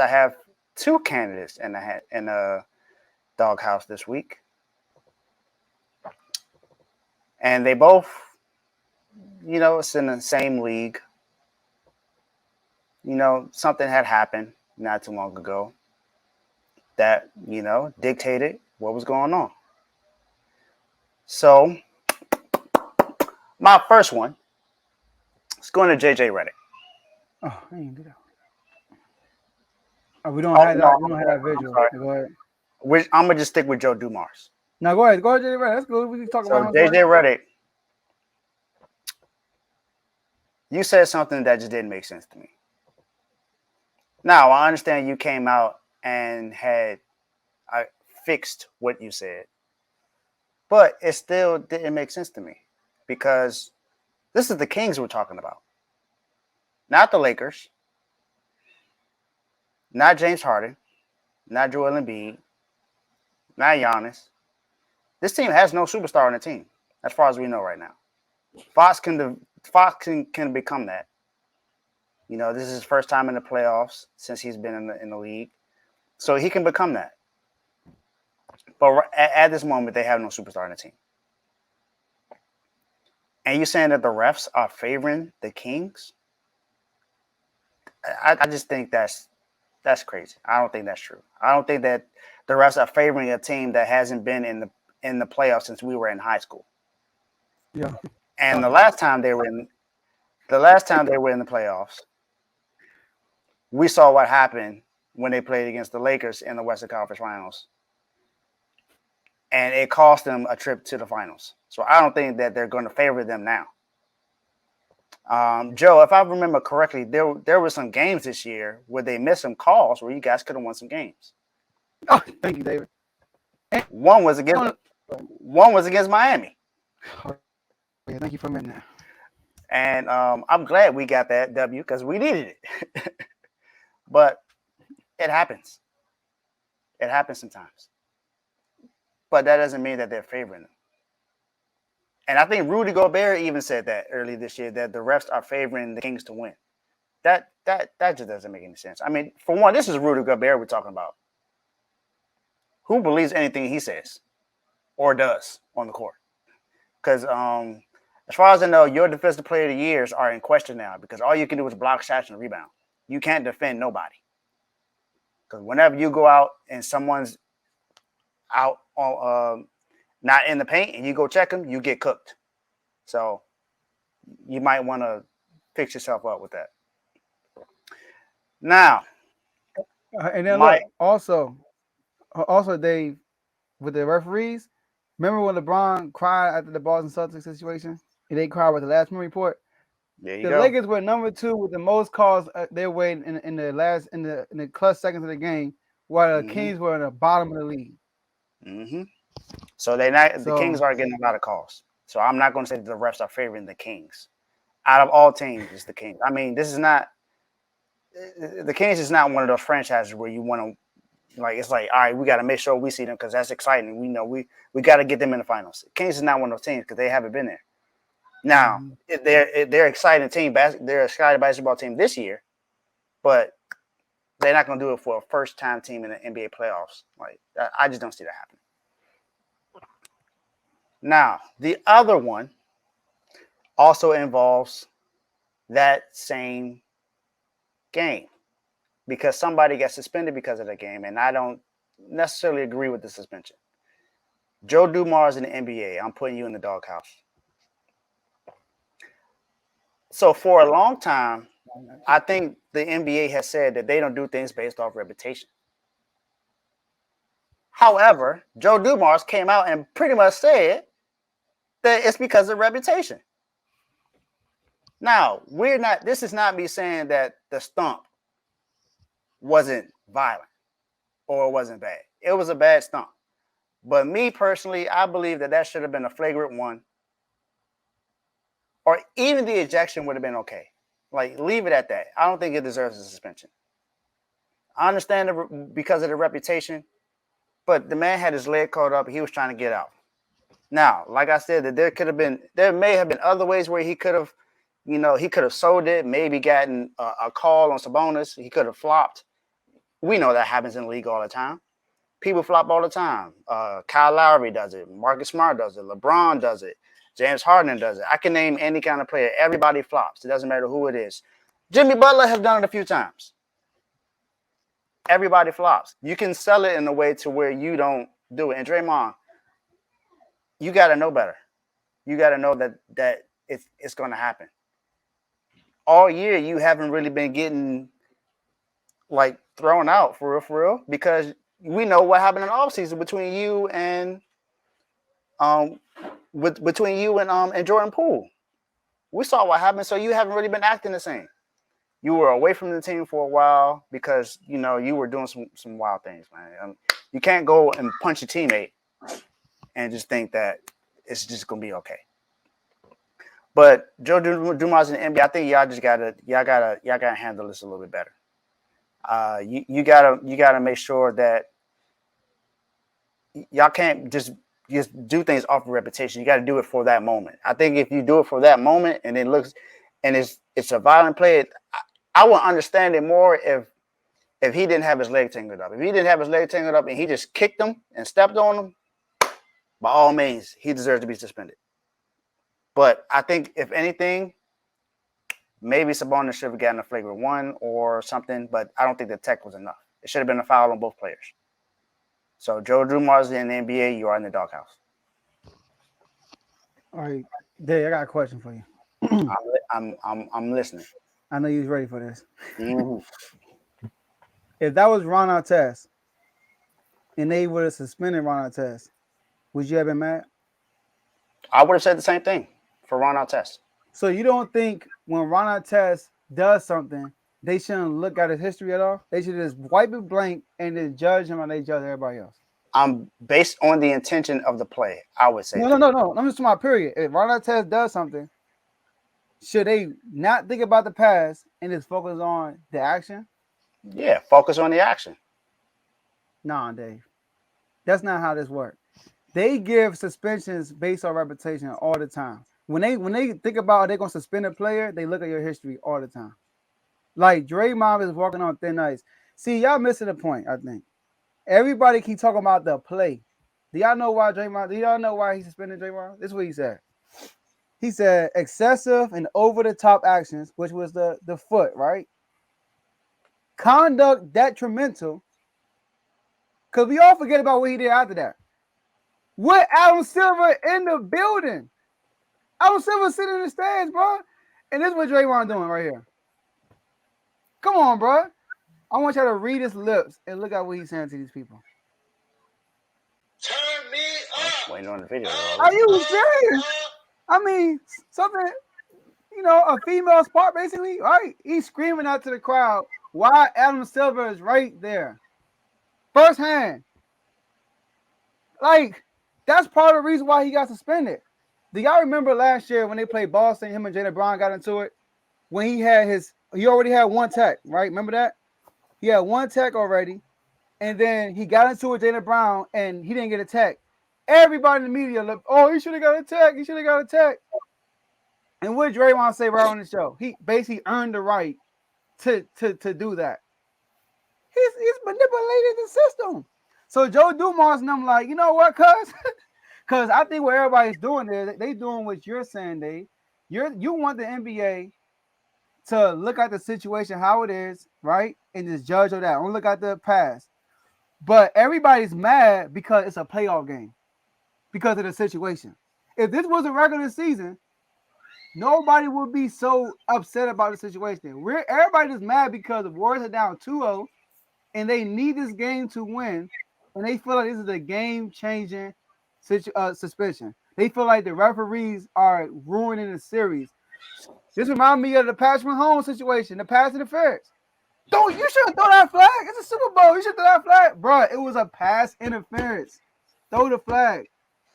I have two candidates in the doghouse this week, and they both, it's in the same league. Something had happened not too long ago that dictated what was going on. So my first one is going to JJ Reddick. Oh, I didn't do that. Oh, we don't Oh have no, that. We don't have that I'm visual. sorry. Go ahead. I'm gonna just stick with Joe Dumars. Now go ahead. Go ahead, Jay. Right. That's good. We can talk So about him. Go JJ ahead. Reddick, you said something that just didn't make sense to me. Now I understand you came out and had fixed what you said, but it still didn't make sense to me because this is the Kings we're talking about, not the Lakers, not James Harden, not Joel Embiid, not Giannis. This team has no superstar on the team, as far as we know right now. Fox can become that. This is his first time in the playoffs since he's been in the league, so he can become that. But at this moment, they have no superstar on the team. And you saying that the refs are favoring the Kings? I just think that's crazy. I don't think that's true. I don't think that the refs are favoring a team that hasn't been in the playoffs since we were in high school. Yeah. And the last time they were in the playoffs, we saw what happened when they played against the Lakers in the Western Conference Finals, and it cost them a trip to the finals. So I don't think that they're going to favor them now. Joe, if I remember correctly, there were some games this year where they missed some calls where you guys could have won some games. Oh, thank you, David. One was against Miami, Oh, yeah, thank you for mentioning that. and I'm glad we got that W because we needed it. But it happens. It happens sometimes. But that doesn't mean that they're favoring them. And I think Rudy Gobert even said that early this year that the refs are favoring the Kings to win. That just doesn't make any sense. I mean, for one, this is Rudy Gobert we're talking about. Who believes anything he says or does on the court? Because as far as I know, your defensive player of the years are in question now because all you can do is block shots and rebound. You can't defend nobody. Because whenever you go out and someone's out on not in the paint and you go check them, you get cooked. So you might want to fix yourself up with that. Now, And then my look, also Dave, with the referees. Remember when LeBron cried after the Boston Celtics situation? And they cried with the last minute report. there you The go. Lakers were number 2 with the most calls they were in the clutch seconds of the game, while the hmm Kings were in the bottom of the league. hmm So the So Kings are getting a lot of calls. So I'm not going to say that the refs are favoring the Kings. Out of all teams, it's the Kings. I mean, this is not the Kings is not one of those franchises where you want to like. It's like, all right, we got to make sure we see them because that's exciting. We know we got to get them in the finals. Kings is not one of those teams because they haven't been there. Now, mhm. they're exciting team. They're a excited basketball team this year, but they're not going to do it for a first time team in the NBA playoffs. Like I just don't see that happening. Now, the other one also involves that same game because somebody got suspended because of the game, and I don't necessarily agree with the suspension. Joe Dumars in the NBA, I'm putting you in the doghouse. So for a long time, I think the NBA has said that they don't do things based off reputation. However, Joe Dumars came out and pretty much said that it's because of reputation. Now, we're not this is not me saying that the stump wasn't violent or it wasn't bad. It was a bad stump. But me personally, I believe that should have been a flagrant one, or even the ejection would have been okay. Like, leave it at that. I don't think it deserves a suspension. I understand because of the reputation, but the man had his leg caught up. He was trying to get out. Now, like I said, that there may have been other ways where he could have, he could have sold it, maybe gotten a call on Sabonis. He could have flopped. We know that happens in the league all the time. People flop all the time. Kyle Lowry does it. Marcus Smart does it. LeBron does it. James Harden does it. I can name any kind of player. Everybody flops. It doesn't matter who it is. Jimmy Butler has done it a few times. Everybody flops. You can sell it in a way to where you don't do it. And Draymond, you got to know better. You got to know that it's going to happen. All year, you haven't really been getting like thrown out for real, because we know what happened in the offseason between you and and Jordan Poole. We saw what happened, so you haven't really been acting the same. You were away from the team for a while because you were doing some wild things, man. You can't go and punch a teammate and just think that it's just gonna be okay. But Joe Dumars in the NBA, I think y'all gotta handle this a little bit better. You gotta make sure that y'all can't just do things off of reputation. You got to do it for that moment. I think if you do it for that moment and it looks and it's a violent play, I would understand it more if he didn't have his leg tangled up. If he didn't have his leg tangled up and he just kicked him and stepped on him, by all means, he deserves to be suspended. But I think if anything, maybe Sabonis should have gotten a flagrant 1 or something. But I don't think the tech was enough. It should have been a foul on both players. So Joe Dumars in the NBA, you are in the doghouse. All right, Dave, I got a question for you. I'm listening. I know you was ready for this. Mm-hmm. If that was Ron Artest and they would have suspended Ron Artest, would you have been mad? I would have said the same thing for Ron Artest. So you don't think when Ron Artest does something, they shouldn't look at his history at all? They should just wipe it blank and then judge him, and they judge everybody else. Based on the intention of the play, I would say. No. I'm just talking about period. If Ron Artest does something, should they not think about the past and just focus on the action? Yeah, focus on the action. Nah, Dave. That's not how this works. They give suspensions based on reputation all the time. When they think about they're gonna suspend a player, they look at your history all the time. Like Draymond is walking on thin ice. See, y'all missing the point, I think. Everybody keep talking about the play. Do y'all know why he suspended Draymond? This is what he said. He said excessive and over-the-top actions, which was the foot, right? Conduct detrimental. Because we all forget about what he did after that. With Adam Silver in the building. Adam Silver sitting in the stands, bro. And this is what Draymond doing right here. Come on, bro. I want y'all to read his lips and look at what he's saying to these people. Turn me up. Waiting on the video. Are you serious? I mean, something, a female spot basically, right? He's screaming out to the crowd why Adam Silver is right there. Firsthand. Like, that's part of the reason why he got suspended. Do y'all remember last year when they played Boston, him and Jaylen Brown got into it? When he already had one tech, right? Remember that? He had one tech already. And then he got into it with Jaylen Brown and he didn't get a tech. Everybody in the media looked, he should have got a tech. He should have got a tech. And what did Draymond say right on the show? He basically earned the right to do that. He's manipulated the system. So Joe Dumars and I'm like, you know what, cuz? Because I think what everybody's doing there, they doing what you're saying, Dave. You want the NBA to look at the situation how it is, right? And just judge on that. Don't look at the past. But everybody's mad because it's a playoff game. Because of the situation. If this was a regular season, nobody would be so upset about the situation. Everybody's mad because the Warriors are down 2-0 and they need this game to win. And they feel like this is a game-changing suspension. They feel like the referees are ruining the series. This reminds me of the Patrick Mahomes situation, the pass interference. You shouldn't throw that flag. It's a Super Bowl. You should throw that flag. Bro, it was a pass interference. Throw the flag.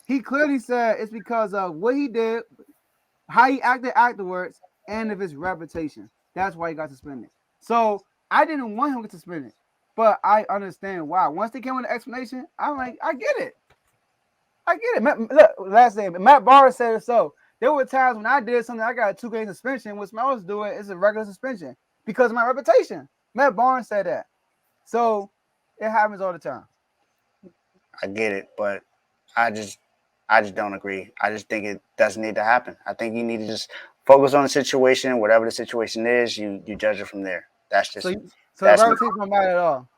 He clearly said it's because of what he did, how he acted afterwards, and of his reputation. That's why he got suspended. So I didn't want him to get suspended, but I understand why. Once they came with an explanation, I'm like, I get it. Look, last name, Matt Barr said it so. There were times when I did something, I got a 2-game suspension. When someone else do it, it's a regular suspension because of my reputation. Matt Barnes said that. So it happens all the time. I get it, but I just don't agree. I just think it doesn't need to happen. I think you need to just focus on the situation. Whatever the situation is, you judge it from there. That's So just the that's me. reputation don't matter at all.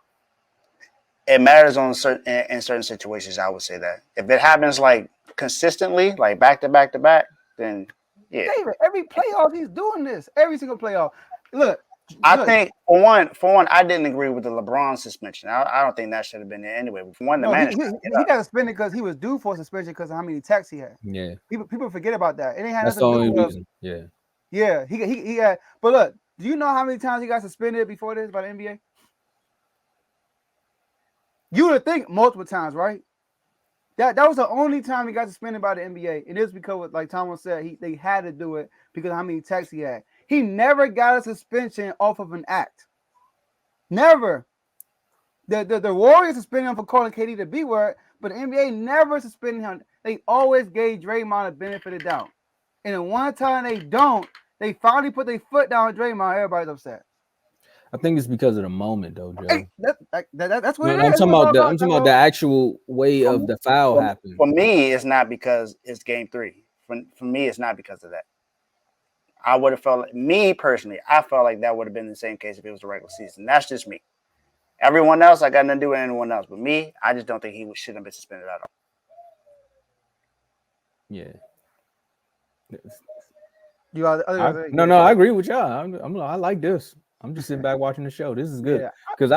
It matters on certain in certain situations. I would say that if it happens like consistently, like back to back to back, then yeah. David, every playoff he's doing this. Every single playoff. Look, I look. think for one, I didn't agree with the LeBron suspension. I don't think that should have been there anyway. For one, the No, man is trying to get he up. got suspended because he was due for suspension because of how many attacks he had. Yeah, People forget about that. It ain't had that's the nothing to only do with. reason. Yeah. Yeah, he had. But look, do you know how many times he got suspended before this by the NBA? You would think multiple times, right? That was the only time he got suspended by the NBA, and it's because, like Tomo said, they had to do it because of how many attacks he had. He never got a suspension off of an act. Never. The Warriors suspended him for calling KD the B word, but the NBA never suspended him. They always gave Draymond a benefit of the doubt. And the one time they don't, they finally put their foot down on Draymond. Everybody's upset. I think it's because of the moment, though, Joe. Hey, that's what No, it I'm is. talking about I'm talking about the actual way For of me- the foul happening. For me, it's not because it's game 3. For me, it's not because of that. I would have felt like, me personally, I felt like that would have been the same case if it was a regular season. That's just me. Everyone else, I got nothing to do with anyone else. But me, I just don't think he shouldn't have been suspended at all. Yeah. You are, I agree with y'all. I like this. I'm just sitting back watching the show. This is good because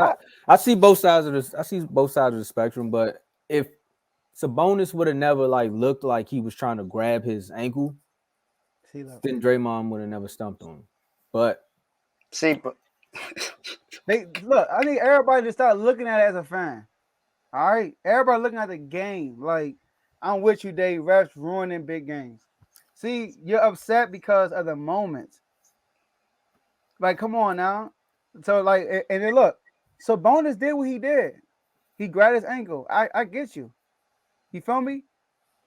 I see both sides of this. I see both sides of the spectrum. But if Sabonis would have never looked like he was trying to grab his ankle, then Draymond would have never stumped on him. But look. I need everybody to start looking at it as a fan. All right, everybody looking at the game. Like, I'm with you, Dave. Refs ruining big games. See, you're upset because of the moment. Like, come on now. So, and then look, Sabonis did what he did. He grabbed his ankle. I get you. You feel me?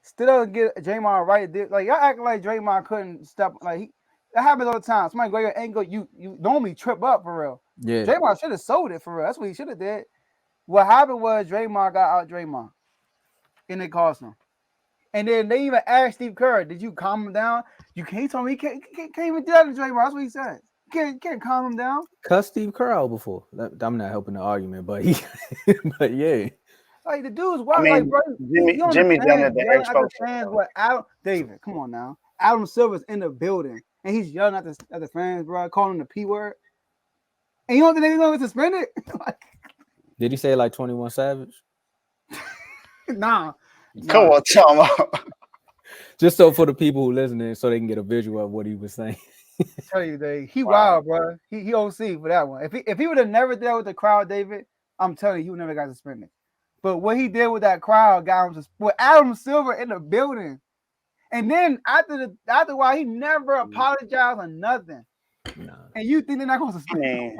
Still doesn't get Draymond right. Like, y'all acting like Draymond couldn't stop. That happens all the time. Somebody grab your ankle, you normally trip up for real. Yeah. Draymond should have sold it for real. That's what he should have did. What happened was Draymond got out Draymond, and it cost him. And then they even asked Steve Kerr, "Did you calm him down?" You can't tell me he can't even do that to Draymond. That's what he said. Can't calm him down. Cuss Steve Kerr out before. I'm not helping the argument, but but yeah. Like, the dude's wild. I mean, bro, Jimmy's done it. The fans. What David? Come on now. Adam Silver's in the building, and he's yelling at the fans, bro, calling them the P word. And you don't think they're going to suspend it? Did he say 21 Savage? Nah. Come on, Tomo. Just so for the people who listening, so they can get a visual of what he was saying. I tell you, Dave, he wild, bro. He OC for that one. If he would have never dealt with the crowd, David, I'm telling you, he would never got suspended. But what he did with that crowd got him suspended. With Adam Silver in the building, and then after a while, he never apologized or nothing. Nah. And you think they're not going to suspend him?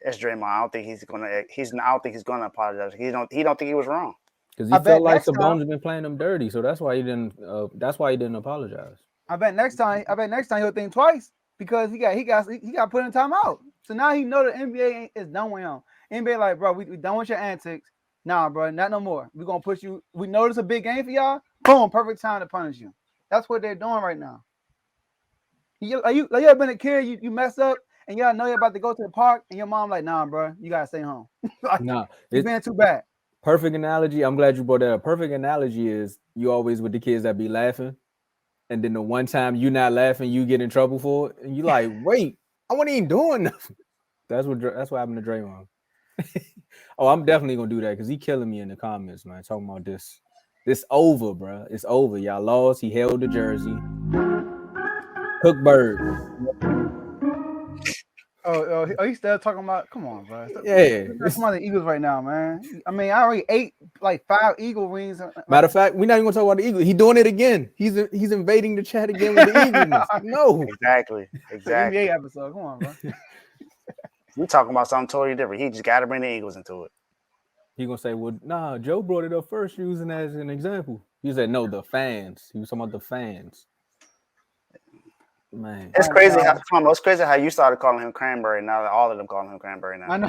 It's Draymond. I don't think he's gonna. I don't think he's gonna apologize. He don't think he was wrong. Because he felt like Sabonis has been playing him dirty, so that's why he didn't. That's why he didn't apologize. I bet next time he'll think twice because he got put in timeout. So now he know the NBA is done with him. NBA like, bro, we done with your antics. Nah, bro, not no more. We're gonna push you. We know it's a big game for y'all. Boom, perfect time to punish you. That's what they're doing right now. You ever been a kid, you mess up and y'all know you're about to go to the park and your mom like, nah, bro, you gotta stay home. Nah, it's been too bad. Perfect analogy. I'm glad you brought that up. Perfect analogy is you always with the kids that be laughing, and then the one time you not laughing, you get in trouble for it, and you like, wait, I wasn't even doing nothing. That's what happened to Draymond. Oh, I'm definitely gonna do that because he killing me in the comments, man. Talking about this. This over, bro. It's over. Y'all lost. He held the jersey. Hookberg. Oh, he's still talking about. Come on, bro. Yeah, come on, the Eagles right now, man. I mean, I already ate 5 Eagle rings. Matter of fact, we're not even gonna talk about the Eagles. He's doing it again. He's invading the chat again with the Eagles. No, exactly. NBA episode. Come on, bro. We talking about something totally different. He just got to bring the Eagles into it. He gonna say, "Well, nah, Joe brought it up first, using that as an example." He said, "No, the fans." He was talking about the fans. Man, It's Oh, crazy God. it's crazy how you started calling him Cranberry. Now that all of them calling him Cranberry now. I know.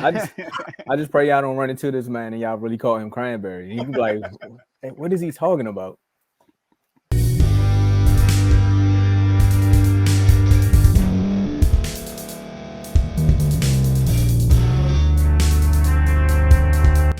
I just pray y'all don't run into this man and y'all really call him Cranberry. He be like, hey, what is he talking about?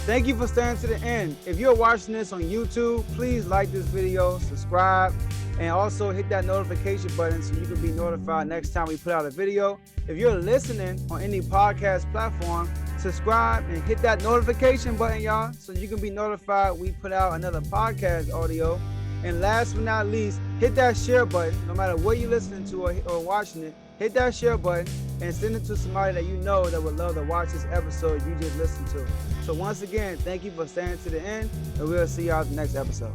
Thank you for staying to the end. If you're watching this on YouTube, please like this video, subscribe, and also hit that notification button so you can be notified next time we put out a video. If you're listening on any podcast platform, subscribe and hit that notification button, y'all, so you can be notified we put out another podcast audio. And last but not least, hit that share button. No matter what you're listening to or watching it, hit that share button and send it to somebody that you know that would love to watch this episode you just listened to. So once again, thank you for staying to the end, and we'll see y'all at the next episode.